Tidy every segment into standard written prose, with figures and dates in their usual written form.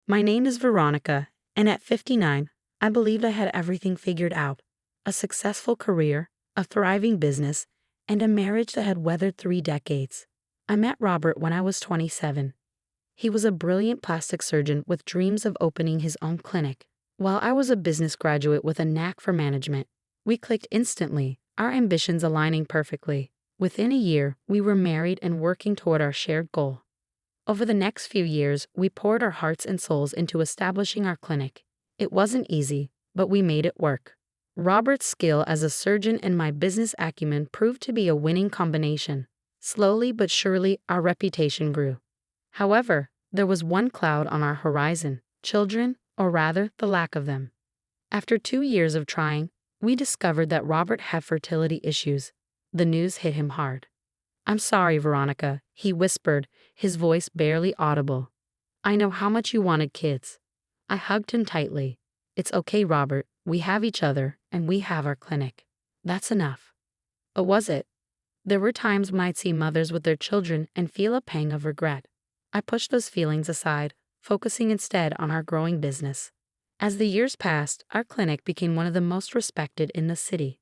My name is Veronica, and at 59, I believed I had everything figured out: a successful career, a thriving business, and a marriage that had weathered 3 decades. I met Robert when I was 27. He was a brilliant plastic surgeon with dreams of opening his own clinic, while I was a business graduate with a knack for management. We clicked instantly, our ambitions aligning perfectly. Within a year, we were married and working toward our shared goal. Over the next few years, we poured our hearts and souls into establishing our clinic. It wasn't easy, but we made it work. Robert's skill as a surgeon and my business acumen proved to be a winning combination. Slowly but surely, our reputation grew. However, there was one cloud on our horizon: children, or rather, the lack of them. After 2 years of trying, we discovered that Robert had fertility issues. The news hit him hard. "I'm sorry, Veronica," he whispered, his voice barely audible. "I know how much you wanted kids." I hugged him tightly. "It's okay, Robert. We have each other, and we have our clinic. That's enough." But was it? There were times when I'd see mothers with their children and feel a pang of regret. I pushed those feelings aside, focusing instead on our growing business. As the years passed, our clinic became one of the most respected in the city.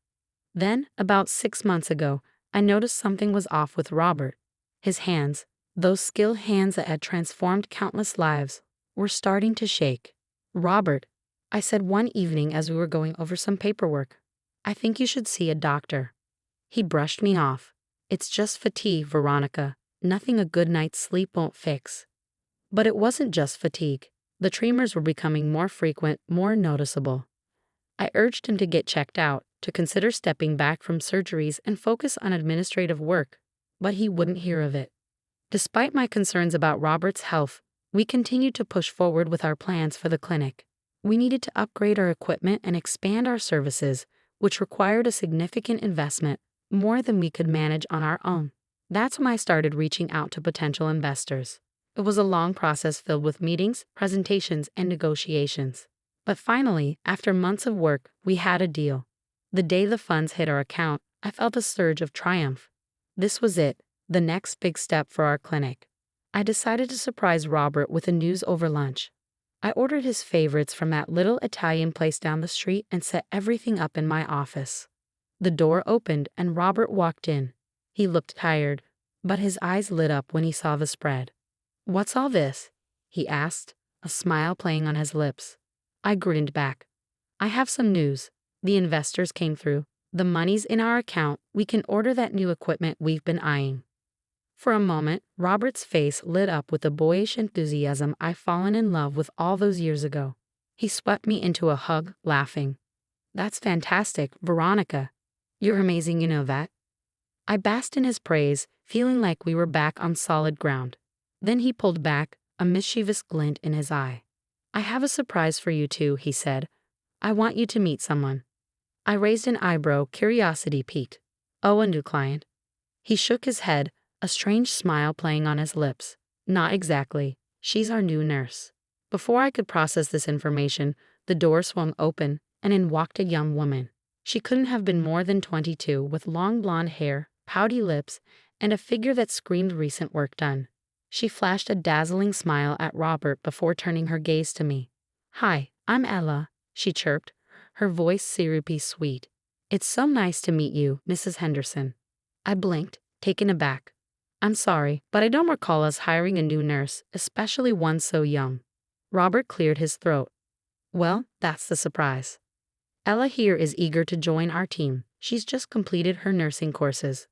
Then, about 6 months ago, I noticed something was off with Robert. His hands, those skilled hands that had transformed countless lives, were starting to shake. "Robert," I said one evening as we were going over some paperwork, "I think you should see a doctor." He brushed me off. "It's just fatigue, Veronica. Nothing a good night's sleep won't fix." But it wasn't just fatigue. The tremors were becoming more frequent, more noticeable. I urged him to get checked out, to consider stepping back from surgeries and focus on administrative work, but he wouldn't hear of it. Despite my concerns about Robert's health, we continued to push forward with our plans for the clinic. We needed to upgrade our equipment and expand our services, which required a significant investment, more than we could manage on our own. That's when I started reaching out to potential investors. It was a long process filled with meetings, presentations, and negotiations. But finally, after months of work, we had a deal. The day the funds hit our account, I felt a surge of triumph. This was it, the next big step for our clinic. I decided to surprise Robert with the news over lunch. I ordered his favorites from that little Italian place down the street and set everything up in my office. The door opened and Robert walked in. He looked tired, but his eyes lit up when he saw the spread. "What's all this?" he asked, a smile playing on his lips. I grinned back. "I have some news. The investors came through. The money's in our account. We can order that new equipment we've been eyeing." For a moment, Robert's face lit up with the boyish enthusiasm I'd fallen in love with all those years ago. He swept me into a hug, laughing. "That's fantastic, Veronica. You're amazing, you know that." I basked in his praise, feeling like we were back on solid ground. Then he pulled back, a mischievous glint in his eye. "I have a surprise for you too," he said. "I want you to meet someone." I raised an eyebrow, curiosity piqued. "Oh, a new client?" He shook his head, a strange smile playing on his lips. "Not exactly. She's our new nurse." Before I could process this information, the door swung open, and in walked a young woman. She couldn't have been more than 22, with long blonde hair, pouty lips, and a figure that screamed recent work done. She flashed a dazzling smile at Robert before turning her gaze to me. "Hi, I'm Ella," she chirped, her voice syrupy sweet. "It's so nice to meet you, Mrs. Henderson." I blinked, taken aback. "I'm sorry, but I don't recall us hiring a new nurse, especially one so young." Robert cleared his throat. "Well, that's the surprise. Ella here is eager to join our team. She's just completed her nursing courses."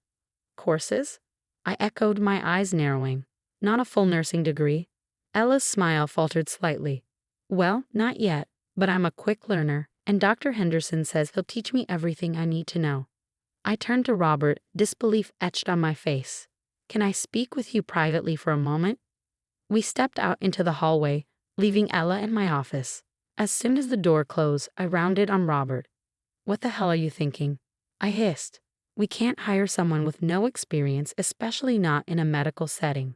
"Courses?" I echoed, my eyes narrowing. "Not a full nursing degree?" Ella's smile faltered slightly. "Well, not yet, but I'm a quick learner, and Dr. Henderson says he'll teach me everything I need to know." I turned to Robert, disbelief etched on my face. "Can I speak with you privately for a moment?" We stepped out into the hallway, leaving Ella in my office. As soon as the door closed, I rounded on Robert. "What the hell are you thinking?" I hissed. "We can't hire someone with no experience, especially not in a medical setting."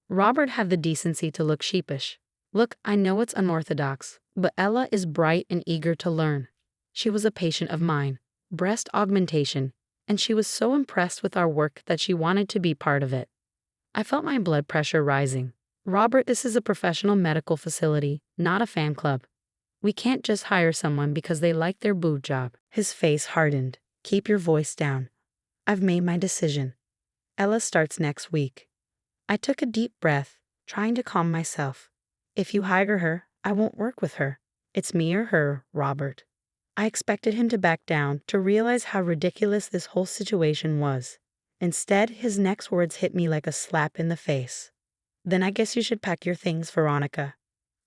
Robert had the decency to look sheepish. "Look, I know it's unorthodox, but Ella is bright and eager to learn. She was a patient of mine, breast augmentation, and she was so impressed with our work that she wanted to be part of it." I felt my blood pressure rising. Robert, this is a professional medical facility, not a fan club. We can't just hire someone because they like their boob job. His face hardened. Keep your voice down. I've made my decision. Ella starts next week. I took a deep breath, trying to calm myself. If you hire her, I won't work with her. It's me or her, Robert. I expected him to back down, to realize how ridiculous this whole situation was. Instead, his next words hit me like a slap in the face. Then I guess you should pack your things, Veronica.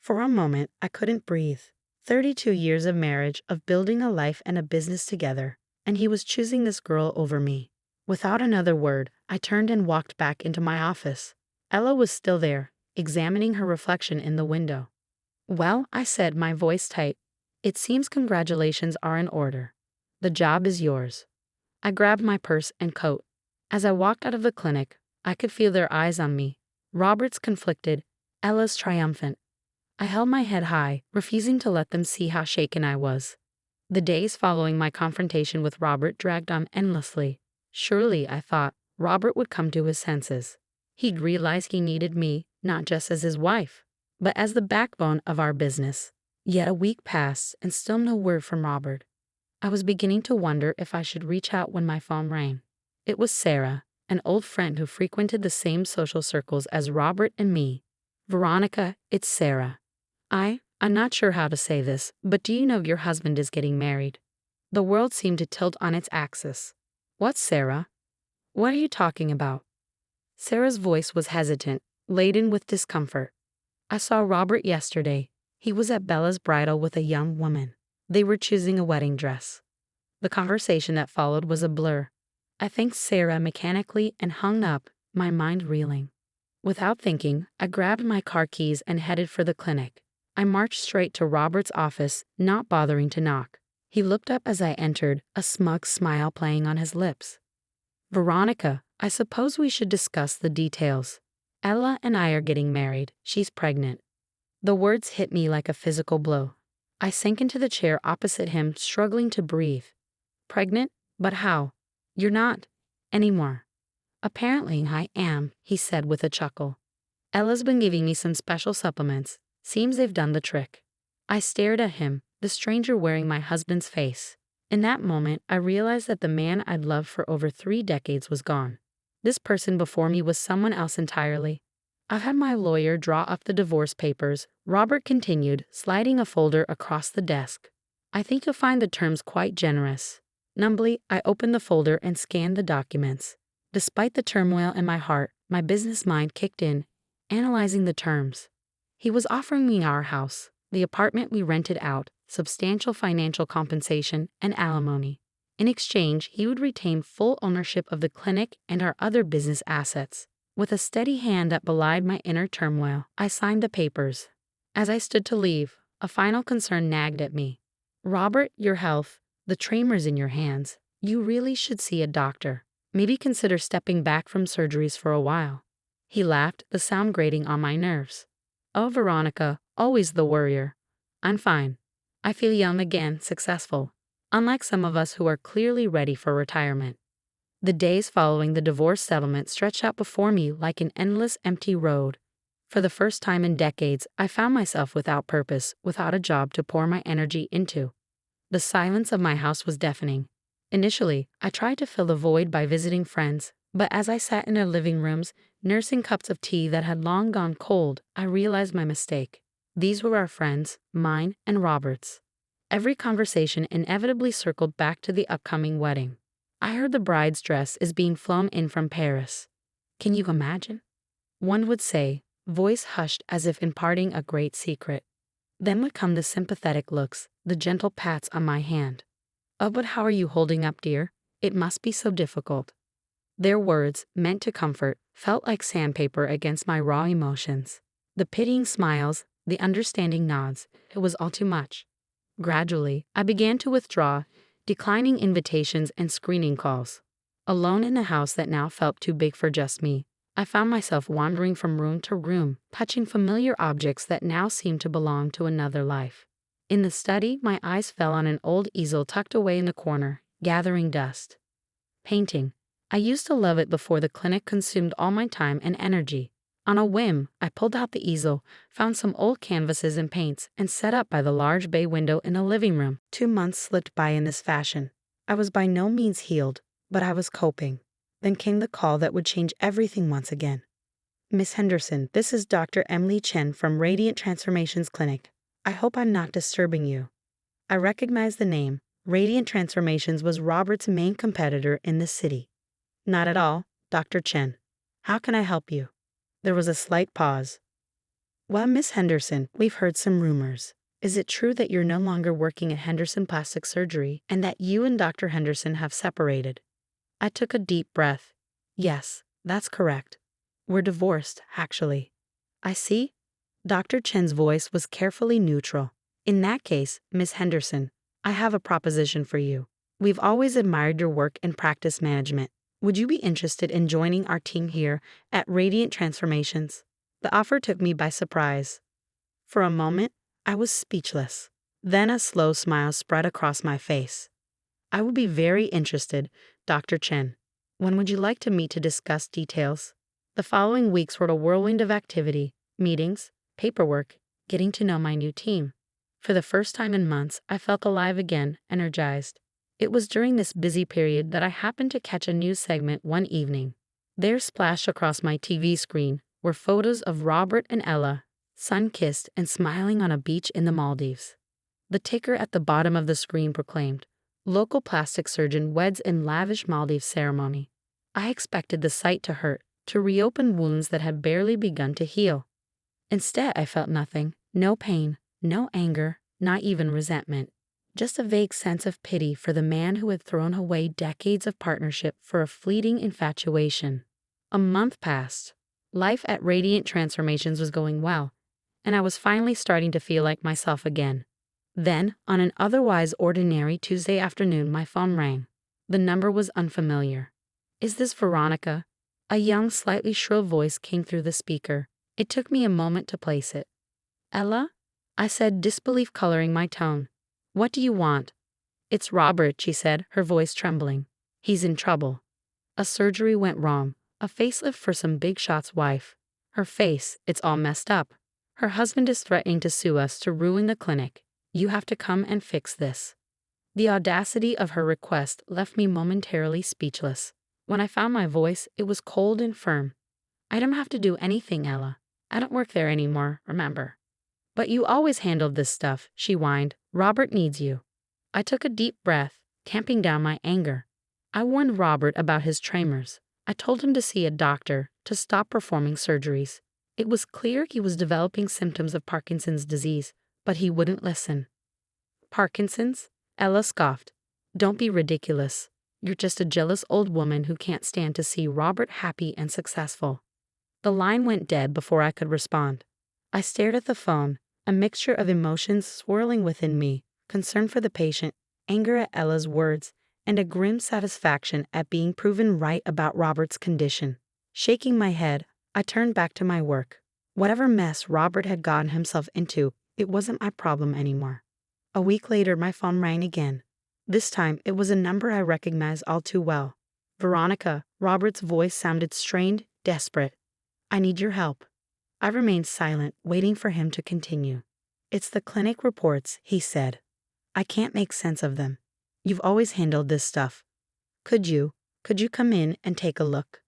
For a moment, I couldn't breathe. 32 years of marriage, of building a life and a business together, and he was choosing this girl over me. Without another word, I turned and walked back into my office. Ella was still there, examining her reflection in the window. Well, I said, my voice tight, it seems congratulations are in order. The job is yours. I grabbed my purse and coat. As I walked out of the clinic, I could feel their eyes on me. Robert's conflicted, Ella's triumphant. I held my head high, refusing to let them see how shaken I was. The days following my confrontation with Robert dragged on endlessly. Surely, I thought, Robert would come to his senses. He'd realize he needed me, not just as his wife, but as the backbone of our business. Yet a week passed, and still no word from Robert. I was beginning to wonder if I should reach out when my phone rang. It was Sarah, an old friend who frequented the same social circles as Robert and me. Veronica, it's Sarah. I'm not sure how to say this, but do you know your husband is getting married? The world seemed to tilt on its axis. What, Sarah? What are you talking about? Sarah's voice was hesitant, laden with discomfort. I saw Robert yesterday. He was at Bella's bridal with a young woman. They were choosing a wedding dress. The conversation that followed was a blur. I thanked Sarah mechanically and hung up, my mind reeling. Without thinking, I grabbed my car keys and headed for the clinic. I marched straight to Robert's office, not bothering to knock. He looked up as I entered, a smug smile playing on his lips. Veronica, I suppose we should discuss the details. Ella and I are getting married. She's pregnant. The words hit me like a physical blow. I sank into the chair opposite him, struggling to breathe. Pregnant? But how? You're not. Anymore. Apparently I am, he said with a chuckle. Ella's been giving me some special supplements. Seems they've done the trick. I stared at him, the stranger wearing my husband's face. In that moment, I realized that the man I'd loved for over 3 decades was gone. This person before me was someone else entirely. I've had my lawyer draw up the divorce papers, Robert continued, sliding a folder across the desk. I think you'll find the terms quite generous. Numbly, I opened the folder and scanned the documents. Despite the turmoil in my heart, my business mind kicked in, analyzing the terms. He was offering me our house, the apartment we rented out, substantial financial compensation, and alimony. In exchange, he would retain full ownership of the clinic and our other business assets. With a steady hand that belied my inner turmoil, I signed the papers. As I stood to leave, a final concern nagged at me. Robert, your health, the tremors in your hands, you really should see a doctor. Maybe consider stepping back from surgeries for a while. He laughed, the sound grating on my nerves. Oh, Veronica, always the worrier. I'm fine. I feel young again, successful, unlike some of us who are clearly ready for retirement. The days following the divorce settlement stretched out before me like an endless empty road. For the first time in decades, I found myself without purpose, without a job to pour my energy into. The silence of my house was deafening. Initially, I tried to fill the void by visiting friends, but as I sat in their living rooms, nursing cups of tea that had long gone cold, I realized my mistake. These were our friends, mine and Robert's. Every conversation inevitably circled back to the upcoming wedding. I heard the bride's dress is being flown in from Paris. Can you imagine? One would say, voice hushed as if imparting a great secret. Then would come the sympathetic looks, the gentle pats on my hand. Oh, but how are you holding up, dear? It must be so difficult. Their words, meant to comfort, felt like sandpaper against my raw emotions. The pitying smiles, the understanding nods, it was all too much. Gradually, I began to withdraw, declining invitations and screening calls. Alone in a house that now felt too big for just me, I found myself wandering from room to room, touching familiar objects that now seemed to belong to another life. In the study, my eyes fell on an old easel tucked away in the corner, gathering dust. Painting. I used to love it before the clinic consumed all my time and energy. On a whim, I pulled out the easel, found some old canvases and paints, and set up by the large bay window in the living room. 2 months slipped by in this fashion. I was by no means healed, but I was coping. Then came the call that would change everything once again. Miss Henderson, this is Dr. Emily Chen from Radiant Transformations Clinic. I hope I'm not disturbing you. I recognized the name. Radiant Transformations was Robert's main competitor in the city. Not at all, Dr. Chen. How can I help you? There was a slight pause. Well, Miss Henderson, we've heard some rumors. Is it true that you're no longer working at Henderson Plastic Surgery and that you and Dr. Henderson have separated? I took a deep breath. Yes, that's correct. We're divorced, actually. I see. Dr. Chen's voice was carefully neutral. In that case, Miss Henderson, I have a proposition for you. We've always admired your work in practice management. Would you be interested in joining our team here at Radiant Transformations? The offer took me by surprise. For a moment, I was speechless. Then a slow smile spread across my face. I would be very interested, Dr. Chen. When would you like to meet to discuss details? The following weeks were a whirlwind of activity, meetings, paperwork, getting to know my new team. For the first time in months, I felt alive again, energized. It was during this busy period that I happened to catch a news segment one evening. There splashed across my TV screen were photos of Robert and Ella, sun-kissed and smiling on a beach in the Maldives. The ticker at the bottom of the screen proclaimed, "Local plastic surgeon weds in lavish Maldives ceremony." I expected the sight to hurt, to reopen wounds that had barely begun to heal. Instead, I felt nothing, no pain, no anger, not even resentment. Just a vague sense of pity for the man who had thrown away decades of partnership for a fleeting infatuation. A month passed. Life at Radiant Transformations was going well, and I was finally starting to feel like myself again. Then, on an otherwise ordinary Tuesday afternoon, my phone rang. The number was unfamiliar. "Is this Veronica?" A young, slightly shrill voice came through the speaker. It took me a moment to place it. "Ella?" I said, disbelief coloring my tone. "What do you want?" "It's Robert," she said, her voice trembling. "He's in trouble. A surgery went wrong, a facelift for some big shot's wife. Her face, it's all messed up. Her husband is threatening to sue us to ruin the clinic. You have to come and fix this." The audacity of her request left me momentarily speechless. When I found my voice, it was cold and firm. "I don't have to do anything, Ella. I don't work there anymore, remember." "But you always handled this stuff," she whined. "Robert needs you." I took a deep breath, tamping down my anger. I warned Robert about his tremors. I told him to see a doctor, to stop performing surgeries. It was clear he was developing symptoms of Parkinson's disease, but he wouldn't listen. "Parkinson's?" Ella scoffed. "Don't be ridiculous. You're just a jealous old woman who can't stand to see Robert happy and successful." The line went dead before I could respond. I stared at the phone, a mixture of emotions swirling within me, concern for the patient, anger at Ella's words, and a grim satisfaction at being proven right about Robert's condition. Shaking my head, I turned back to my work. Whatever mess Robert had gotten himself into, it wasn't my problem anymore. A week later, my phone rang again. This time, it was a number I recognized all too well. "Veronica," Robert's voice sounded strained, desperate. "I need your help." I remained silent, waiting for him to continue. "It's the clinic reports," he said. "I can't make sense of them. You've always handled this stuff. Could you come in and take a look?"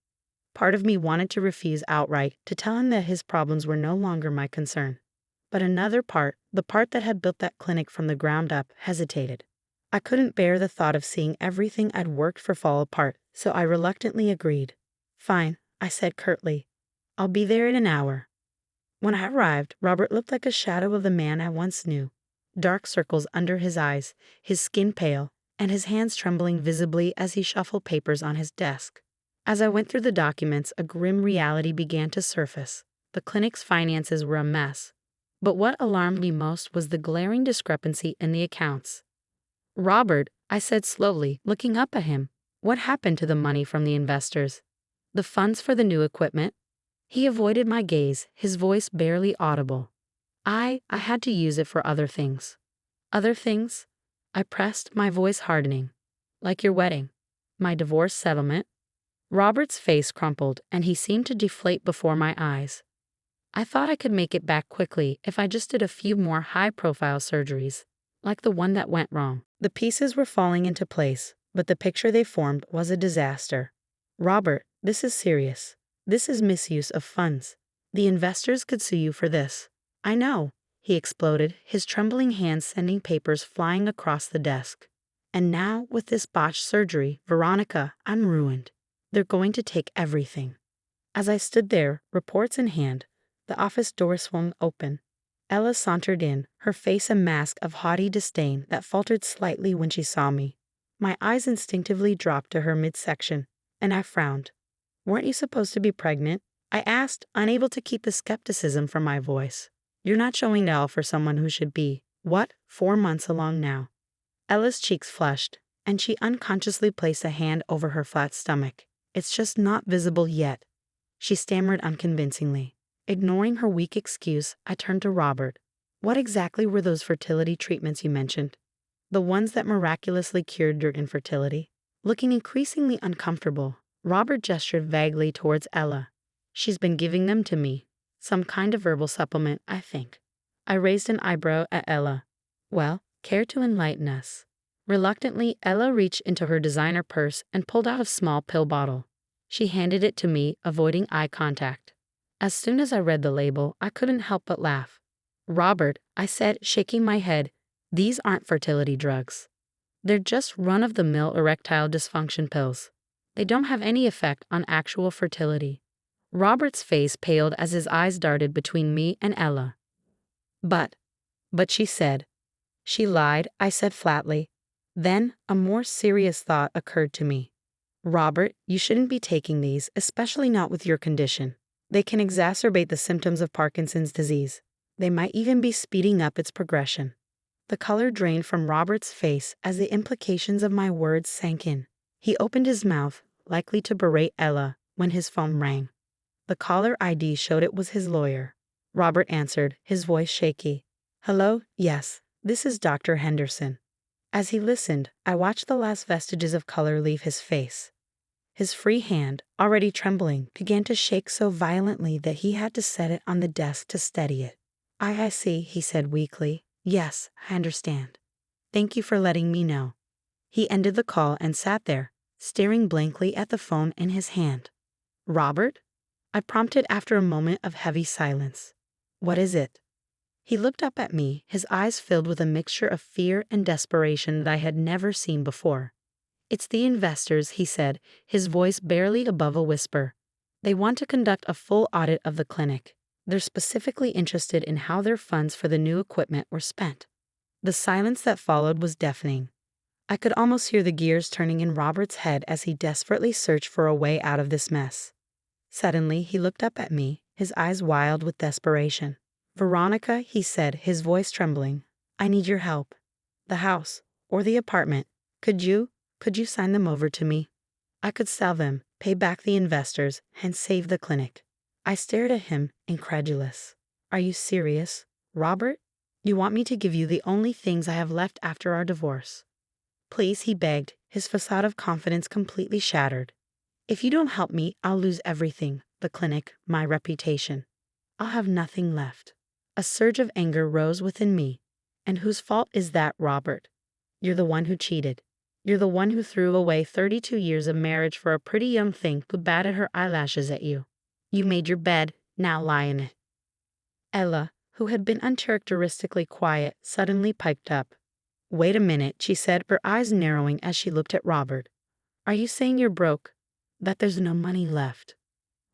Part of me wanted to refuse outright, to tell him that his problems were no longer my concern. But another part, the part that had built that clinic from the ground up, hesitated. I couldn't bear the thought of seeing everything I'd worked for fall apart, so I reluctantly agreed. "Fine," I said curtly. "I'll be there in an hour." When I arrived, Robert looked like a shadow of the man I once knew. Dark circles under his eyes, his skin pale, and his hands trembling visibly as he shuffled papers on his desk. As I went through the documents, a grim reality began to surface. The clinic's finances were a mess. But what alarmed me most was the glaring discrepancy in the accounts. "Robert," I said slowly, looking up at him, "what happened to the money from the investors? The funds for the new equipment?" He avoided my gaze, his voice barely audible. I had to use it for other things." "Other things?" I pressed, my voice hardening. "Like your wedding, my divorce settlement." Robert's face crumpled and he seemed to deflate before my eyes. I thought I could make it back quickly if I just did a few more high-profile surgeries, like the one that went wrong. The pieces were falling into place, but the picture they formed was a disaster. Robert, this is serious. This is misuse of funds. The investors could sue you for this. I know, he exploded, his trembling hands sending papers flying across the desk. And now, with this botched surgery, Veronica, I'm ruined. They're going to take everything. As I stood there, reports in hand, the office door swung open. Ella sauntered in, her face a mask of haughty disdain that faltered slightly when she saw me. My eyes instinctively dropped to her midsection, and I frowned. Weren't you supposed to be pregnant? I asked, unable to keep the skepticism from my voice. You're not showing out for someone who should be, 4 months along now. Ella's cheeks flushed, and she unconsciously placed a hand over her flat stomach. It's just not visible yet, she stammered unconvincingly. Ignoring her weak excuse, I turned to Robert. What exactly were those fertility treatments you mentioned? The ones that miraculously cured your infertility? Looking increasingly uncomfortable, Robert gestured vaguely towards Ella. She's been giving them to me. Some kind of herbal supplement, I think. I raised an eyebrow at Ella. Well, care to enlighten us? Reluctantly, Ella reached into her designer purse and pulled out a small pill bottle. She handed it to me, avoiding eye contact. As soon as I read the label, I couldn't help but laugh. Robert, I said, shaking my head, these aren't fertility drugs. They're just run-of-the-mill erectile dysfunction pills. They don't have any effect on actual fertility. Robert's face paled as his eyes darted between me and Ella. But she said. She lied, I said flatly. Then, a more serious thought occurred to me. Robert, you shouldn't be taking these, especially not with your condition. They can exacerbate the symptoms of Parkinson's disease. They might even be speeding up its progression. The color drained from Robert's face as the implications of my words sank in. He opened his mouth, likely to berate Ella, when his phone rang. The caller ID showed it was his lawyer. Robert answered, his voice shaky. Hello, yes, this is Dr. Henderson. As he listened, I watched the last vestiges of color leave his face. His free hand, already trembling, began to shake so violently that he had to set it on the desk to steady it. I see, he said weakly. Yes, I understand. Thank you for letting me know. He ended the call and sat there, staring blankly at the phone in his hand. Robert? I prompted after a moment of heavy silence. What is it? He looked up at me, his eyes filled with a mixture of fear and desperation that I had never seen before. It's the investors, he said, his voice barely above a whisper. They want to conduct a full audit of the clinic. They're specifically interested in how their funds for the new equipment were spent. The silence that followed was deafening. I could almost hear the gears turning in Robert's head as he desperately searched for a way out of this mess. Suddenly, he looked up at me, his eyes wild with desperation. Veronica, he said, his voice trembling, I need your help. The house, or the apartment. Could you sign them over to me? I could sell them, pay back the investors, and save the clinic. I stared at him, incredulous. Are you serious, Robert? You want me to give you the only things I have left after our divorce? Please, he begged, his facade of confidence completely shattered. If you don't help me, I'll lose everything, the clinic, my reputation. I'll have nothing left. A surge of anger rose within me. And whose fault is that, Robert? You're the one who cheated. You're the one who threw away 32 years of marriage for a pretty young thing who batted her eyelashes at you. You made your bed, now lie in it. Ella, who had been uncharacteristically quiet, suddenly piped up. Wait a minute, she said, her eyes narrowing as she looked at Robert. Are you saying you're broke? That there's no money left?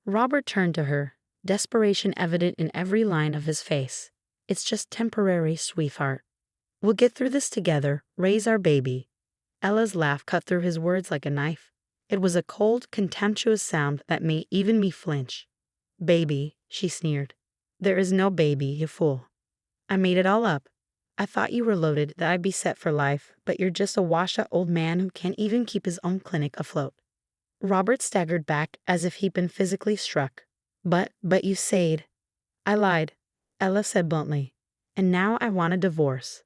Robert turned to her, desperation evident in every line of his face. It's just temporary, sweetheart. We'll get through this together, raise our baby. Ella's laugh cut through his words like a knife. It was a cold, contemptuous sound that made even me flinch. Baby, she sneered. There is no baby, you fool. I made it all up. I thought you were loaded, that I'd be set for life, but you're just a washed-out old man who can't even keep his own clinic afloat. Robert staggered back as if he'd been physically struck. But you said. I lied, Ella said bluntly. And now I want a divorce.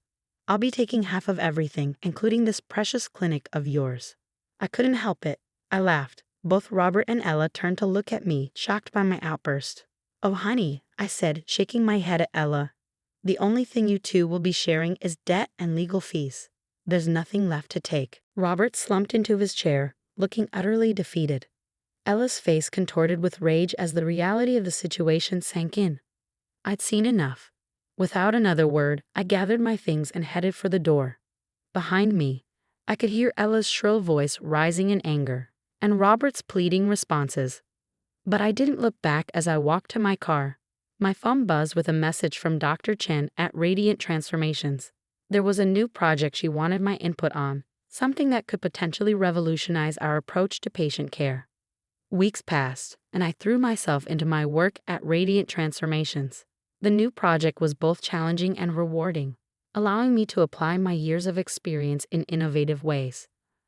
I'll be taking half of everything, including this precious clinic of yours. I couldn't help it. I laughed. Both Robert and Ella turned to look at me, shocked by my outburst. "Oh, honey," I said, shaking my head at Ella. "The only thing you two will be sharing is debt and legal fees. There's nothing left to take." Robert slumped into his chair, looking utterly defeated. Ella's face contorted with rage as the reality of the situation sank in. I'd seen enough. Without another word, I gathered my things and headed for the door. Behind me, I could hear Ella's shrill voice rising in anger, and Robert's pleading responses. But I didn't look back as I walked to my car. My phone buzzed with a message from Dr. Chen at Radiant Transformations. There was a new project she wanted my input on, something that could potentially revolutionize our approach to patient care. Weeks passed, and I threw myself into my work at Radiant Transformations. The new project was both challenging and rewarding, allowing me to apply my years of experience in innovative ways.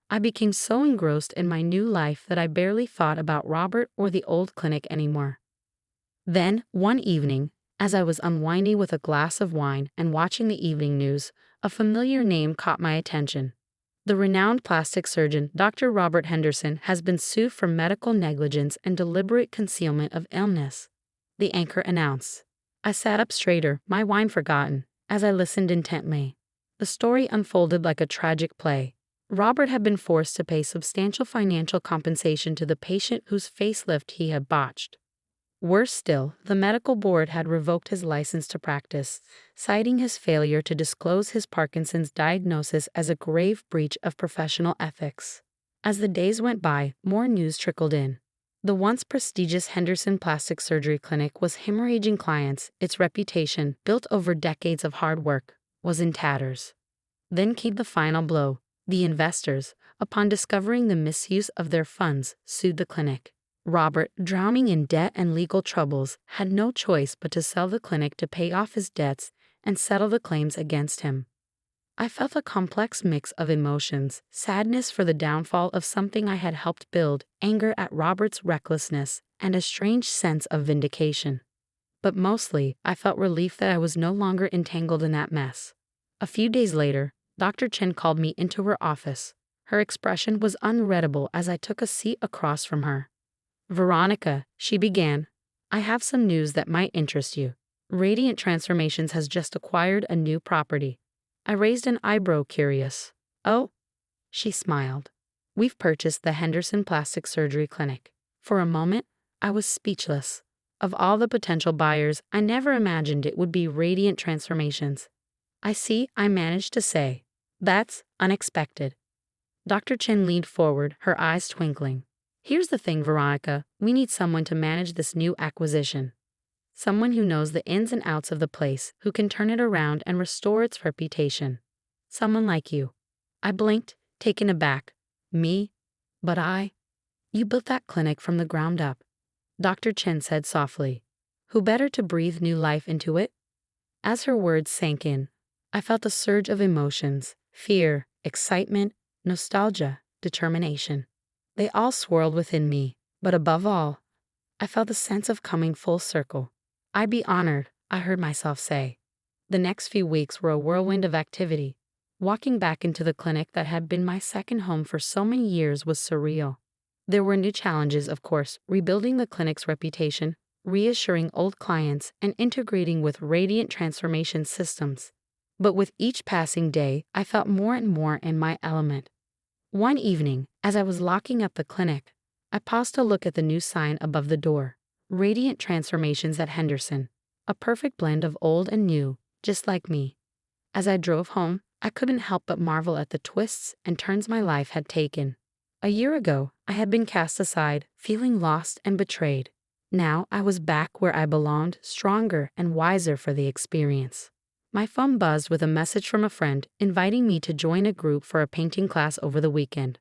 I became so engrossed in my new life that I barely thought about Robert or the old clinic anymore. Then, one evening, as I was unwinding with a glass of wine and watching the evening news, a familiar name caught my attention. The renowned plastic surgeon Dr. Robert Henderson has been sued for medical negligence and deliberate concealment of illness, the anchor announced. I sat up straighter, my wine forgotten, as I listened intently. The story unfolded like a tragic play. Robert had been forced to pay substantial financial compensation to the patient whose facelift he had botched. Worse still, the medical board had revoked his license to practice, citing his failure to disclose his Parkinson's diagnosis as a grave breach of professional ethics. As the days went by, more news trickled in. The once prestigious Henderson Plastic Surgery Clinic was hemorrhaging clients. Its reputation, built over decades of hard work, was in tatters. Then came the final blow. The investors, upon discovering the misuse of their funds, sued the clinic. Robert, drowning in debt and legal troubles, had no choice but to sell the clinic to pay off his debts and settle the claims against him. I felt a complex mix of emotions: sadness for the downfall of something I had helped build, anger at Robert's recklessness, and a strange sense of vindication. But mostly, I felt relief that I was no longer entangled in that mess. A few days later, Dr. Chen called me into her office. Her expression was unreadable as I took a seat across from her. "Veronica," she began, "I have some news that might interest you. Radiant Transformations has just acquired a new property." I raised an eyebrow, curious. "Oh?" She smiled. "We've purchased the Henderson Plastic Surgery Clinic." For a moment, I was speechless. Of all the potential buyers, I never imagined it would be Radiant Transformations. "I see," I managed to say. "That's unexpected." Dr. Chen leaned forward, her eyes twinkling. "Here's the thing, Veronica, we need someone to manage this new acquisition. Someone who knows the ins and outs of the place, who can turn it around and restore its reputation. Someone like you." I blinked, taken aback. "Me? But You built that clinic from the ground up," Dr. Chen said softly. "Who better to breathe new life into it?" As her words sank in, I felt a surge of emotions: fear, excitement, nostalgia, determination. They all swirled within me, but above all, I felt a sense of coming full circle. "I'd be honored," I heard myself say. The next few weeks were a whirlwind of activity. Walking back into the clinic that had been my second home for so many years was surreal. There were new challenges, of course: rebuilding the clinic's reputation, reassuring old clients, and integrating with Radiant Transformation systems. But with each passing day, I felt more and more in my element. One evening, as I was locking up the clinic, I paused to look at the new sign above the door: Radiant Transformations at Henderson. A perfect blend of old and new, just like me. As I drove home, I couldn't help but marvel at the twists and turns my life had taken. A year ago, I had been cast aside, feeling lost and betrayed. Now I was back where I belonged, stronger and wiser for the experience. My phone buzzed with a message from a friend inviting me to join a group for a painting class over the weekend.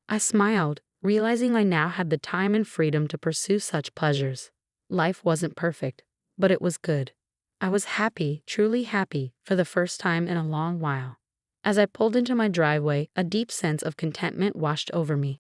I smiled, realizing I now had the time and freedom to pursue such pleasures. Life wasn't perfect, but it was good. I was happy, truly happy, for the first time in a long while. As I pulled into my driveway, a deep sense of contentment washed over me.